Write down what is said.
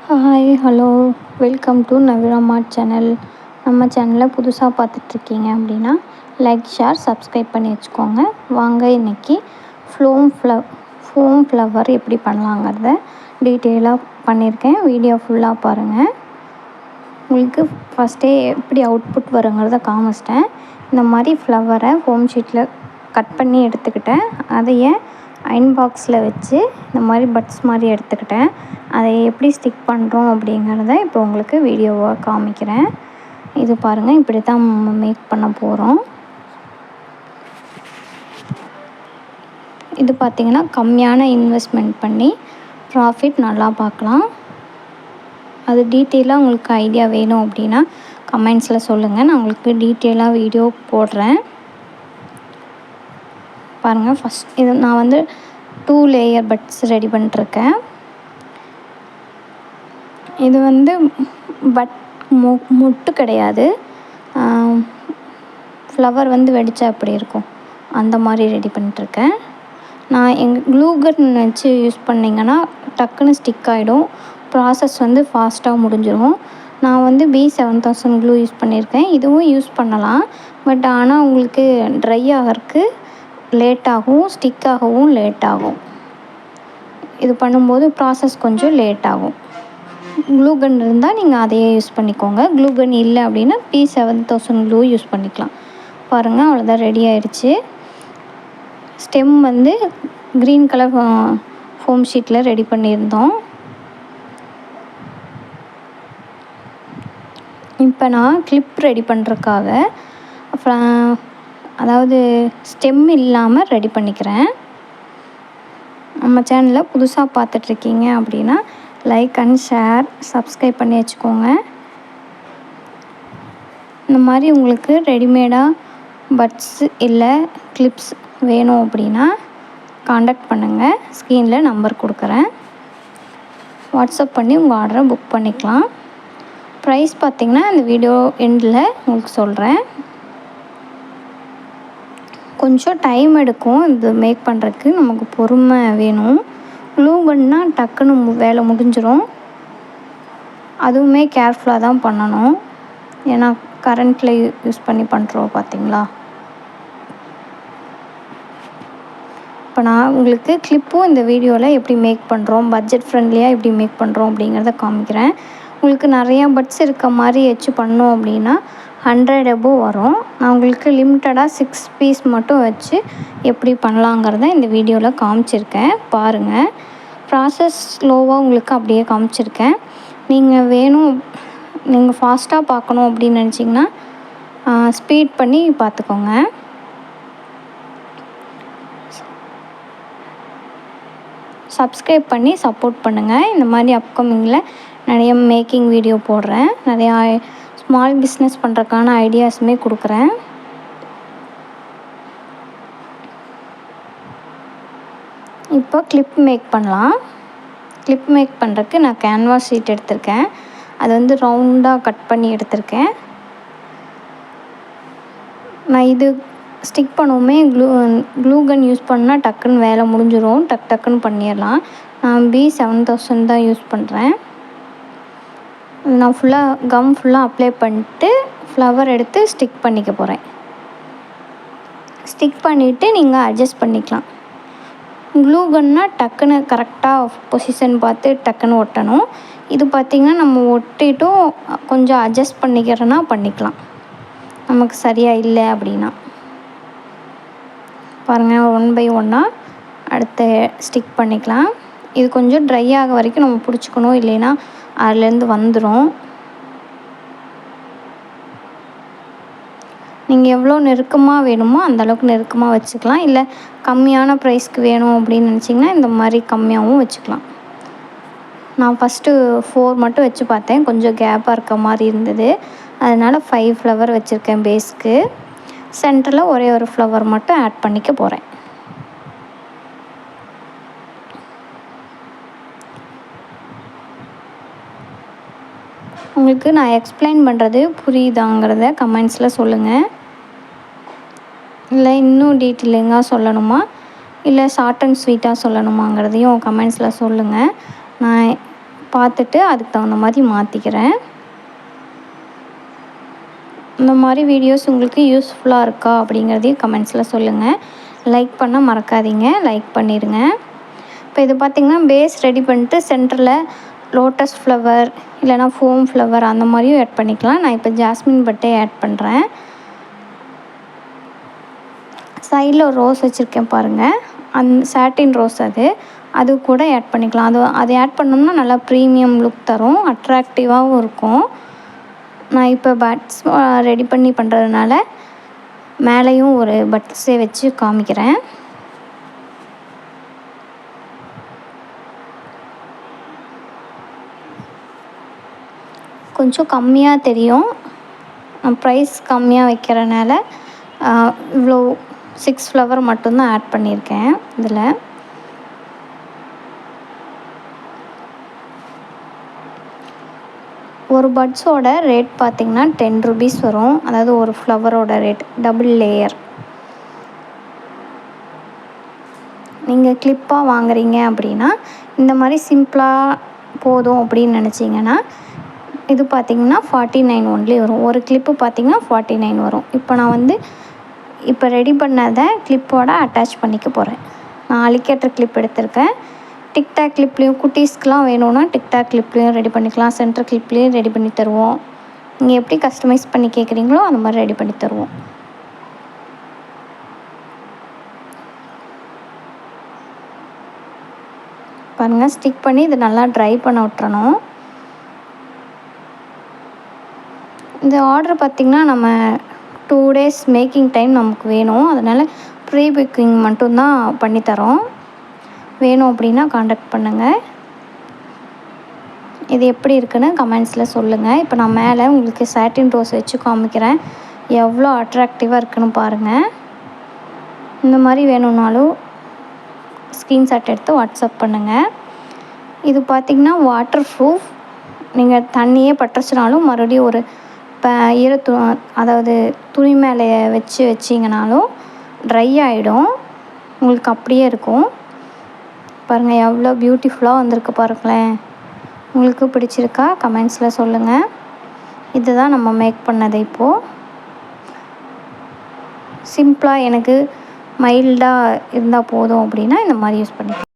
Hi hello welcome to நவிராமா channel. நம்ம சேனலை புதுசாக பார்த்துட்ருக்கீங்க அப்படின்னா லைக் ஷேர் சப்ஸ்கிரைப் பண்ணி வச்சுக்கோங்க. வாங்க இன்றைக்கி ஃபோம் ஃப்ளவர் எப்படி பண்ணலாங்கிறத டீட்டெயிலாக பண்ணியிருக்கேன். வீடியோ ஃபுல்லாக பாருங்கள். உங்களுக்கு ஃபஸ்ட்டே எப்படி அவுட்புட் வருங்கிறத காமிச்சிட்டேன். இந்த மாதிரி ஃப்ளவரை ஃபோம் ஷீட்டில் கட் பண்ணி எடுத்துக்கிட்டேன். அதையே அயன் பாக்ஸில் வச்சு இந்த மாதிரி பட்ஸ் மாதிரி எடுத்துக்கிட்டேன். அதை எப்படி ஸ்டிக் பண்ணுறோம் அப்படிங்கிறத இப்போ உங்களுக்கு வீடியோவாக காமிக்கிறேன். இது பாருங்கள், இப்படி தான் மேக் பண்ண போகிறோம். இது பார்த்திங்கன்னா கம்மியான இன்வெஸ்ட்மெண்ட் பண்ணி ப்ராஃபிட் நல்லா பார்க்கலாம். அது டீட்டெயிலாக உங்களுக்கு ஐடியா வேணும் அப்படின்னா கமெண்ட்ஸில் சொல்லுங்கள். நான் உங்களுக்கு டீட்டெயிலாக வீடியோ போடுறேன். பாருங்கள், இது நான் 2 லேயர் பட்ஸ் ரெடி பண்ணிட்டுருக்கேன். இது மொட்டு கிடையாது. ஃப்ளவர் வெடிச்சா எப்படி இருக்கும் அந்த மாதிரி ரெடி பண்ணிட்டுருக்கேன். நான் க்ளூகன் வச்சு யூஸ் பண்ணிங்கன்னா டக்குன்னு ஸ்டிக் ஆகிடும். ப்ராசஸ் ஃபாஸ்ட்டாக முடிஞ்சிடும். நான் B7000 க்ளூ யூஸ் பண்ணியிருக்கேன். இதுவும் யூஸ் பண்ணலாம். பட் ஆனால் உங்களுக்கு ட்ரை ஆகிறதுக்கு லேட் ஆகும், ஸ்டிக் ஆகவும் லேட் ஆகும். இது பண்ணும்போது ப்ராசஸ் கொஞ்சம் லேட் ஆகும். க்ளூகன் இருந்தால் நீங்கள் அதையே யூஸ் பண்ணிக்கோங்க. க்ளூகன் இல்லை அப்படின்னா B7000 க்ளூ யூஸ் பண்ணிக்கலாம். பாருங்கள், அவ்வளோதான், ரெடி ஆயிடுச்சு. ஸ்டெம் க்ரீன் கலர் ஃபோம் ஷீட்டில் ரெடி பண்ணியிருந்தோம். இப்போ நான் கிளிப் ரெடி பண்ணுறதுக்காக அதாவது ஸ்டெம் இல்லாமல் ரெடி பண்ணிக்கிறேன். நம்ம சேனலில் புதுசாக பார்த்துட்ருக்கீங்க அப்படின்னா லைக் அண்ட் ஷேர் சப்ஸ்கிரைப் பண்ணி வச்சுக்கோங்க. இந்த மாதிரி உங்களுக்கு ரெடிமேடாக பட்ஸ் இல்லை கிளிப்ஸ் வேணும் அப்படின்னா காண்டாக்ட் பண்ணுங்கள். ஸ்க்ரீனில் நம்பர் கொடுக்குறேன். வாட்ஸ்அப் பண்ணி உங்கள் ஆர்டரை புக் பண்ணிக்கலாம். ப்ரைஸ் பார்த்திங்கன்னா இந்த வீடியோ எண்டில் உங்களுக்கு சொல்கிறேன். கொஞ்சம் டைம் எடுக்கும் இது மேக் பண்ணுறதுக்கு, நமக்கு பொறுமை வேணும். க்ளூகன்னா டக்குன்னு வேலை முடிஞ்சிடும். அதுவுமே கேர்ஃபுல்லாக தான் பண்ணணும். ஏன்னா கரண்ட்டில் யூஸ் பண்ணி பண்ணுறோம் பார்த்திங்களா. இப்போ நான் உங்களுக்கு கிளிப்பும் இந்த வீடியோவில் எப்படி மேக் பண்ணுறோம், பட்ஜெட் ஃப்ரெண்ட்லியாக எப்படி மேக் பண்ணுறோம் அப்படிங்கிறத காமிக்கிறேன். உங்களுக்கு நிறையா பட்ஸ் இருக்க மாதிரி வச்சு பண்ணோம் அப்படின்னா 100 above வரும். நான் உங்களுக்கு லிமிட்டடாக 6 பீஸ் மட்டும் வச்சு எப்படி பண்ணலாங்கிறத இந்த வீடியோவில் காமிச்சிருக்கேன். பாருங்கள், ப்ராசஸ் ஸ்லோவாக உங்களுக்கு அப்படியே காமிச்சிருக்கேன். நீங்கள் ஃபாஸ்ட்டாக பார்க்கணும் அப்படின்னு நினச்சிங்கன்னா ஸ்பீட் பண்ணி பார்த்துக்கோங்க. சப்ஸ்கிரைப் பண்ணி சப்போர்ட் பண்ணுங்கள். இந்த மாதிரி அப்கமிங்கில் நிறைய மேக்கிங் வீடியோ போடுறேன். நிறையா ஸ்மால் பிஸ்னஸ் பண்ணுறதுக்கான ஐடியாஸுமே கொடுக்குறேன். இப்போ கிளிப் மேக் பண்ணலாம். கிளிப் மேக் பண்ணுறதுக்கு நான் கேன்வாஸ் ஷீட் எடுத்திருக்கேன். அது ரவுண்டாக கட் பண்ணி எடுத்திருக்கேன். நான் இது ஸ்டிக் பண்ணவுமே க்ளூகன் யூஸ் பண்ணால் டக்குன்னு வேலை முடிஞ்சிடும். டக்குன்னு பண்ணிடலாம். நான் B7000 தான் யூஸ் பண்ணுறேன். நான் கம் ஃபுல்லாக அப்ளை பண்ணிட்டு ஃப்ளவர் எடுத்து ஸ்டிக் பண்ணிக்க போகிறேன். ஸ்டிக் பண்ணிவிட்டு நீங்கள் அட்ஜஸ்ட் பண்ணிக்கலாம். க்ளூகன்னால் டக்குன்னு கரெக்டாக பொசிஷன் பார்த்து டக்குன்னு ஒட்டணும். இது பார்த்திங்கன்னா நம்ம ஒட்டிட்டும் கொஞ்சம் அட்ஜஸ்ட் பண்ணிக்கிறோன்னா பண்ணிக்கலாம், நமக்கு சரியாக இல்லை அப்படின்னா. பாருங்கள், 1 by 1 அடுத்து ஸ்டிக் பண்ணிக்கலாம். இது கொஞ்சம் ட்ரை ஆக வரைக்கும் நம்ம பிடிச்சிக்கணும், இல்லைன்னா அதுலேருந்து வந்துடும். நீங்கள் எவ்வளோ நெருக்கமாக வேணுமோ அந்தளவுக்கு நெருக்கமாக வச்சுக்கலாம். இல்லை கம்மியான ப்ரைஸ்க்கு வேணும் அப்படின்னு நினச்சிங்கன்னா இந்த மாதிரி கம்மியாகவும் வச்சுக்கலாம். நான் ஃபஸ்ட்டு 4 மட்டும் வச்சு பார்த்தேன். கொஞ்சம் கேப்பாக இருக்க மாதிரி இருந்தது. அதனால் 5 ஃப்ளவர் வச்சுருக்கேன் பேஸ்க்கு. சென்டரில் ஒரே ஒரு ஃப்ளவர் மட்டும் ஆட் பண்ணிக்க போகிறேன். உங்களுக்கு நான் எக்ஸ்பிளைன் பண்ணுறது புரியுதாங்கிறத கமெண்ட்ஸில் சொல்லுங்கள். இல்லை இன்னும் டீட்டெயிலிங்காக சொல்லணுமா, இல்லை ஷார்ட் அண்ட் ஸ்வீட்டாக சொல்லணுமாங்கிறதையும் கமெண்ட்ஸில் சொல்லுங்கள். நான் பார்த்துட்டு அதுக்கு தகுந்த மாதிரி மாற்றிக்கிறேன். இந்த மாதிரி வீடியோஸ் உங்களுக்கு யூஸ்ஃபுல்லாக இருக்கா அப்படிங்கிறதையும் கமெண்ட்ஸில் சொல்லுங்கள். லைக் பண்ண மறக்காதீங்க, லைக் பண்ணிடுங்க. இப்போ இது பார்த்திங்கன்னா பேஸ் ரெடி பண்ணிட்டு சென்டரில் லோட்டஸ் ஃப்ளவர் இல்லைனா ஃபோம் ஃப்ளவர் அந்த மாதிரியும் ஆட் பண்ணிக்கலாம். நான் இப்போ ஜாஸ்மின் பட்டே ஆட் பண்ணுறேன். சைடில் ஒரு ரோஸ் வச்சுருக்கேன் பாருங்கள், சாட்டின் ரோஸ் அது கூட ஆட் பண்ணிக்கலாம். அது ஆட் பண்ணோம்னா நல்லா ப்ரீமியம் லுக் தரும், அட்ராக்டிவாகவும் இருக்கும். நான் இப்போ பட்ஸ் ரெடி பண்ணி பண்ணுறதுனால மேலேயும் ஒரு பட்ஸே வச்சு காமிக்கிறேன். கொஞ்சம் கம்மியாக தெரியும், ப்ரைஸ் கம்மியாக வைக்கிறனால இவ்வளோ 6 ஃப்ளவர் மட்டும்தான் ஆட் பண்ணியிருக்கேன். இதில் ஒரு பட்ஸோட ரேட் பார்த்திங்கன்னா 10 ருபீஸ் வரும். அதாவது ஒரு ஃப்ளவரோட ரேட், டபுள் லேயர். நீங்கள் கிளிப்பாக வாங்குறீங்க அப்படின்னா இந்த மாதிரி சிம்பிளாக போதும் அப்படின்னு நினச்சிங்கன்னா இது பார்த்திங்கன்னா 49 ஒன்லி வரும். ஒரு கிளிப்பு பார்த்திங்கன்னா 49 வரும். இப்போ ரெடி பண்ணதை கிளிப்போட அட்டாச் பண்ணிக்க போகிறேன். நான் அலிகேட்டர் கிளிப் எடுத்திருக்கேன். டிக்டாக் கிளிப்லேயும் குட்டீஸ்க்கெலாம் வேணும்னா டிக்டாக் கிளிப்லேயும் ரெடி பண்ணிக்கலாம், சென்டர் கிளிப்லேயும் ரெடி பண்ணி தருவோம். நீங்கள் எப்படி கஸ்டமைஸ் பண்ணி கேட்குறீங்களோ அந்த மாதிரி ரெடி பண்ணி தருவோம். பாருங்கள், ஸ்டிக் பண்ணி இது நல்லா ட்ரை பண்ண விட்டுறணும். இந்த ஆர்டர் பார்த்திங்கன்னா நம்ம 2 days மேக்கிங் டைம் நமக்கு வேணும். அதனால் ப்ரீ புக்கிங் மட்டும்தான் பண்ணித்தரோம். வேணும் அப்படின்னா காண்டாக்ட் பண்ணுங்கள். இது எப்படி இருக்குன்னு கமெண்ட்ஸில் சொல்லுங்கள். இப்போ நான் மேலே உங்களுக்கு சாட்டின் ரோஸ் வச்சு காமிக்கிறேன், எவ்வளோ அட்ராக்டிவாக இருக்குன்னு பாருங்கள். இந்த மாதிரி வேணும்னாலும் ஸ்க்ரீன்ஷாட் எடுத்து வாட்ஸ்அப் பண்ணுங்கள். இது பார்த்திங்கன்னா வாட்டர் ப்ரூஃப். நீங்கள் தண்ணியே பட்டுருச்சுனாலும் மறுபடியும் ஒரு அதாவது துணி மேலே வச்சிங்கனாலும் ட்ரை ஆகிடும், உங்களுக்கு அப்படியே இருக்கும். பாருங்கள் எவ்வளோ பியூட்டிஃபுல்லாக வந்திருக்கு பாருங்களேன். உங்களுக்கு பிடிச்சிருக்கா கமெண்ட்ஸில் சொல்லுங்கள். இதுதான் நம்ம மேக் பண்ணது. இப்போது சிம்பிளாக எனக்கு மைல்டாக இருந்தால் போதும் அப்படின்னா இந்த மாதிரி யூஸ் பண்ணிக்கலாம்.